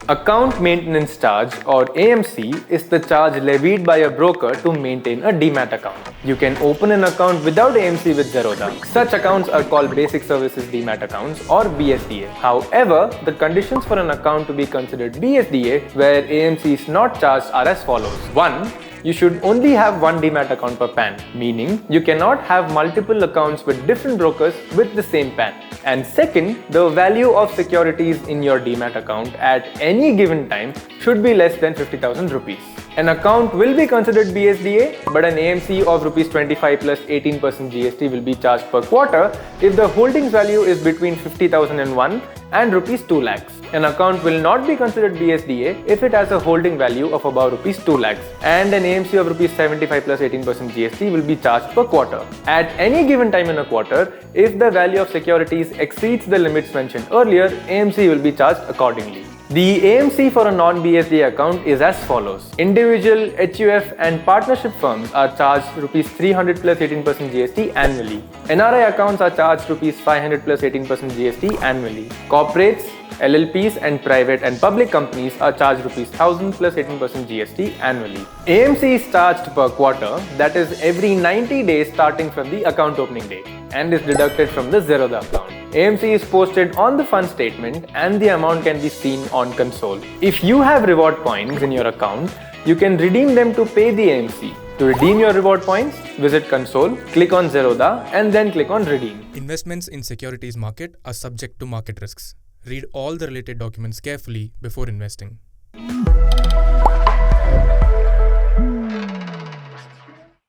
Account Maintenance Charge or AMC is the charge levied by a broker to maintain a Demat account. You can open an account without AMC with Zerodha. Such accounts are called Basic Services Demat Accounts or BSDA. However, the conditions for an account to be considered BSDA where AMC is not charged are as follows. 1. You should only have one Demat account per PAN, meaning you cannot have multiple accounts with different brokers with the same PAN. And second, the value of securities in your Demat account at any given time should be less than 50,000 rupees. An account will be considered BSDA, but an AMC of Rs 25 plus 18% GST will be charged per quarter if the holdings value is between 50,001 and Rs 2 lakhs. An account will not be considered BSDA if it has a holding value of about Rs 2 lakhs, and an AMC of Rs 75 plus 18% GST will be charged per quarter. At any given time in a quarter, if the value of securities exceeds the limits mentioned earlier, AMC will be charged accordingly. The AMC for a non-BSDA account is as follows. Individual, HUF and partnership firms are charged Rs 300 plus 18% GST annually. NRI accounts are charged Rs 500 plus 18% GST annually. Corporates, LLPs and private and public companies are charged Rs 1000 plus 18% GST annually. AMC is charged per quarter, that is every 90 days starting from the account opening date, and is deducted from the Zerodha account. AMC is posted on the fund statement and the amount can be seen on console. If you have reward points in your account, you can redeem them to pay the AMC. To redeem your reward points, visit console, click on Zerodha and then click on redeem. Investments in securities market are subject to market risks. Read all the related documents carefully before investing.